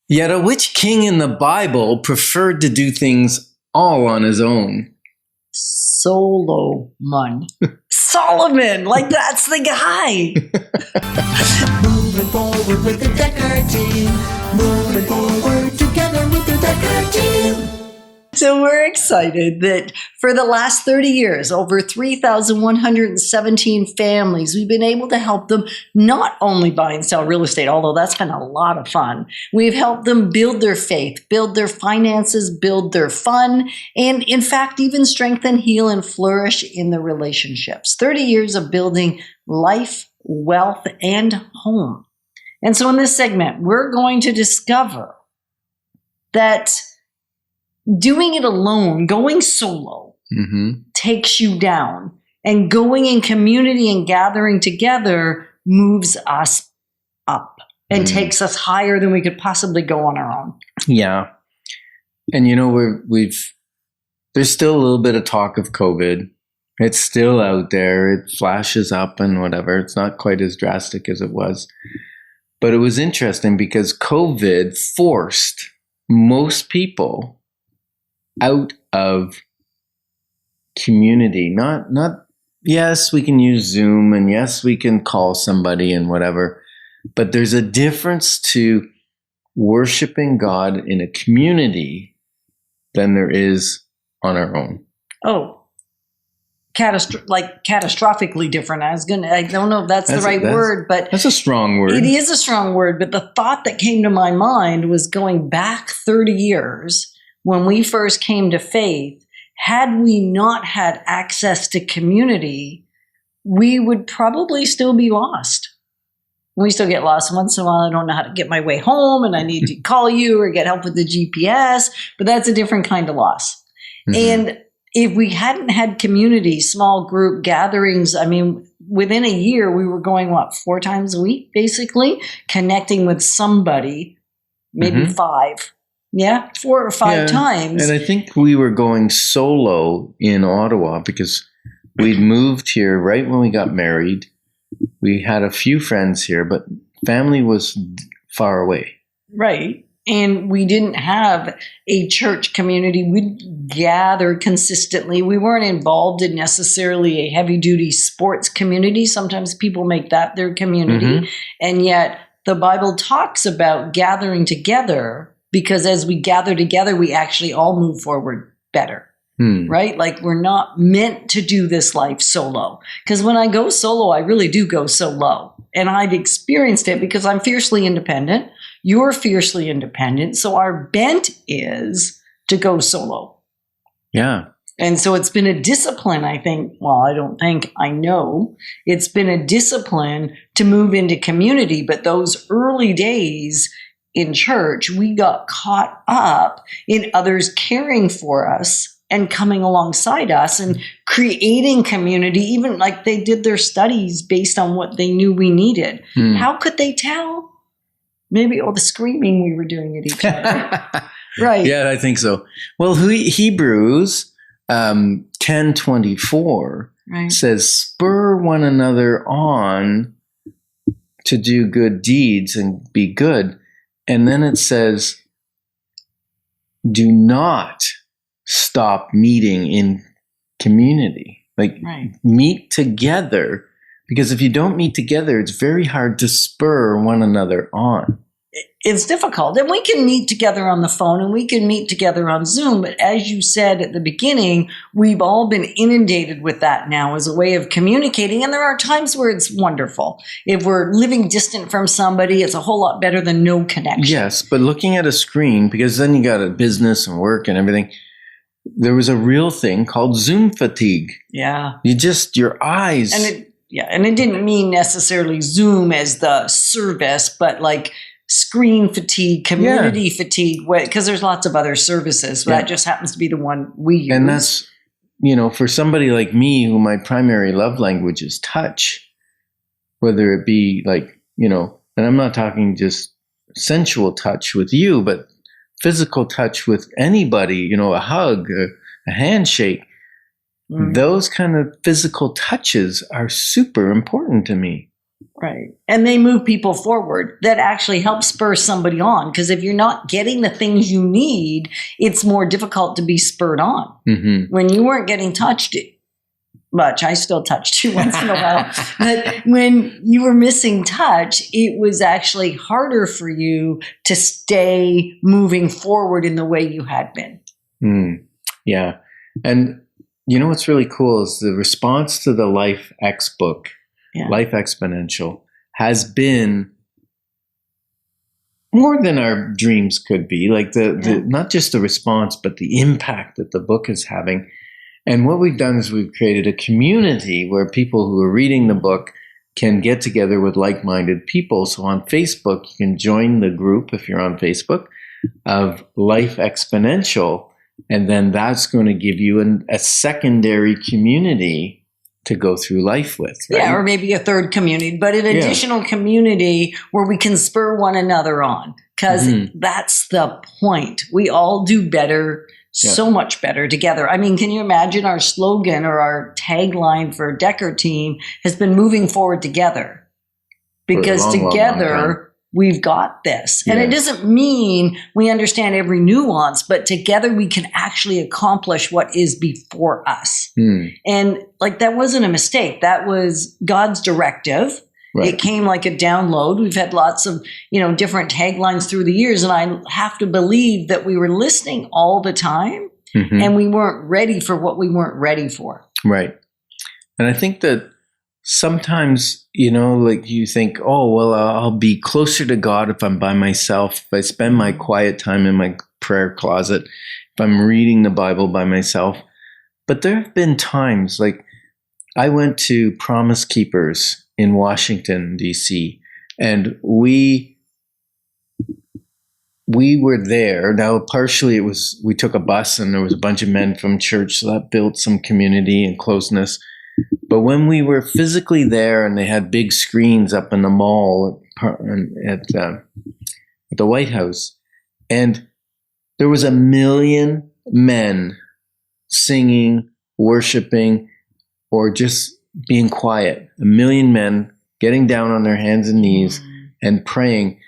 Yetta, which king in the Bible preferred to do things all on his own? Solomon. Solomon, like that's the guy. Moving forward with the Dekker Team. Moving forward together with the Dekker Team. So we're excited that for the last 30 years, over 3,117 families, we've been able to help them not only buy and sell real estate, although that's been a lot of fun. We've helped them build their faith, build their finances, build their fun, and in fact, even strengthen, heal, and flourish in their relationships. 30 years of building life, wealth, and home. And so in this segment, we're going to discover that doing it alone, going solo, takes you down. And going in community and gathering together moves us up and takes us higher than we could possibly go on our own. Yeah. And you know, there's still a little bit of talk of COVID. It's still out there. It flashes up and whatever. It's not quite as drastic as it was. But it was interesting because COVID forced most people out of community. Not yes, we can use Zoom and yes, we can call somebody and whatever, but there's a difference to worshiping God in a community than there is on our own. Oh, catastrophically different. I don't know if that's the right word, but that's a strong word. It is a strong word, but the thought that came to my mind was going back 30 years when we first came to faith. Had we not had access to community, we would probably still be lost. We still get lost once in a while. I don't know how to get my way home and I need to call you or get help with the GPS, but that's a different kind of loss. And if we hadn't had community, small group gatherings, I mean, within a year, we were going, 4 times a week, basically, connecting with somebody, maybe 5. Yeah, 4 or 5 times. And I think we were going solo in Ottawa because we'd moved here right when we got married. We had a few friends here, but family was far away. Right. And we didn't have a church community. We'd gather consistently. We weren't involved in necessarily a heavy-duty sports community. Sometimes people make that their community. And yet the Bible talks about gathering together, because as we gather together, we actually all move forward better, right? Like we're not meant to do this life solo. Because when I go solo, I really do go solo. And I've experienced it because I'm fiercely independent. You're fiercely independent. So our bent is to go solo. Yeah. And so it's been a discipline, I think. Well, I don't think, I know. It's been a discipline to move into community. But those early days in church, we got caught up in others caring for us and coming alongside us and creating community, even like they did their studies based on what they knew we needed. How could they tell? Maybe all the screaming we were doing at each other. Right. Yeah, I think so. Well, Hebrews 10:24 says, spur one another on to do good deeds and be good. And then it says, do not stop meeting in community. Like meet together, because if you don't meet together, it's very hard to spur one another on. It's difficult. And we can meet together on the phone and we can meet together on Zoom. But as you said at the beginning, we've all been inundated with that now as a way of communicating. And there are times where it's wonderful. If we're living distant from somebody, it's a whole lot better than no connection. Yes, but looking at a screen, because then you got a business and work and everything, there was a real thing called Zoom fatigue. Yeah. Your eyes. And it didn't mean necessarily Zoom as the service, but like screen fatigue, community fatigue, because there's lots of other services. But that just happens to be the one we use. And that's, for somebody like me, who my primary love language is touch, whether it be like, and I'm not talking just sensual touch with you, but physical touch with anybody, a hug, a handshake. Those kind of physical touches are super important to me. Right. And they move people forward. That actually helps spur somebody on. Because if you're not getting the things you need, it's more difficult to be spurred on. Mm-hmm. When you weren't getting touched much, I still touched you once in a while. But when you were missing touch, it was actually harder for you to stay moving forward in the way you had been. Yeah. And you know what's really cool is the response to the Life X book, Life Exponential, has been more than our dreams could be. Like the not just the response, but the impact that the book is having. And what we've done is we've created a community where people who are reading the book can get together with like-minded people. So on Facebook, you can join the group, if you're on Facebook, of Life Exponential. And then that's going to give you a secondary community to go through life with. Right? Yeah, or maybe a third community, but an additional community where we can spur one another on. Because that's the point. We all do better, so much better together. I mean, can you imagine our slogan or our tagline for Dekker Team has been moving forward together? Because together we've got this. And it doesn't mean we understand every nuance, but together we can actually accomplish what is before us. And like that wasn't a mistake. That was God's directive. Right. It came like a download. We've had lots of, different taglines through the years, and I have to believe that we were listening all the time and we weren't ready for what we weren't ready for. Right. And I think that sometimes, like you think, oh, well, I'll be closer to God if I'm by myself, if I spend my quiet time in my prayer closet, if I'm reading the Bible by myself. But there have been times, like I went to Promise Keepers in Washington, D.C., and we were there. Now, partially we took a bus and there was a bunch of men from church, so that built some community and closeness. But when we were physically there and they had big screens up in the mall at the White House, and there was 1 million men singing, worshiping, or just being quiet. 1 million men getting down on their hands and knees and praying.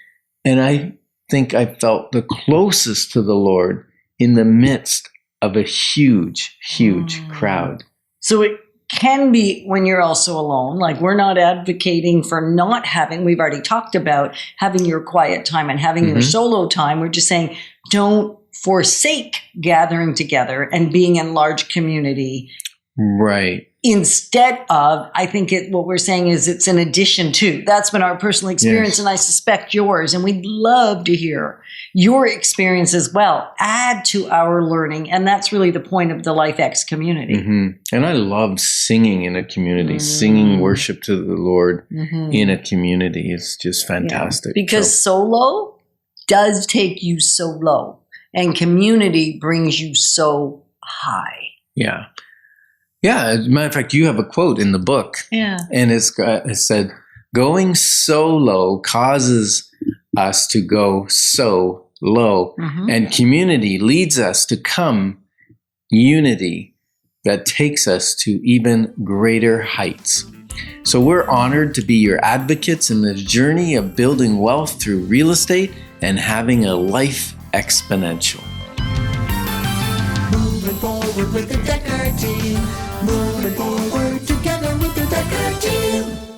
And I think I felt the closest to the Lord in the midst of a huge, huge crowd. So it can be when you're also alone. Like we're not advocating for not having, we've already talked about having your quiet time and having your solo time. We're just saying don't forsake gathering together and being in large community. Right. Instead of, I think what we're saying is it's an addition to. That's been our personal experience, and I suspect yours. And we'd love to hear your experience as well. Add to our learning. And that's really the point of the Life X community. And I love singing in a community. Singing worship to the Lord in a community is just fantastic. Because solo does take you so low, and community brings you so high. Yeah. Yeah, as a matter of fact, you have a quote in the book. Yeah. And it said, going solo causes us to go so low. And community leads us to come unity that takes us to even greater heights. So we're honored to be your advocates in the journey of building wealth through real estate and having a life exponential. Moving forward with the Dekker Team. Moving forward together with the Dekker Team.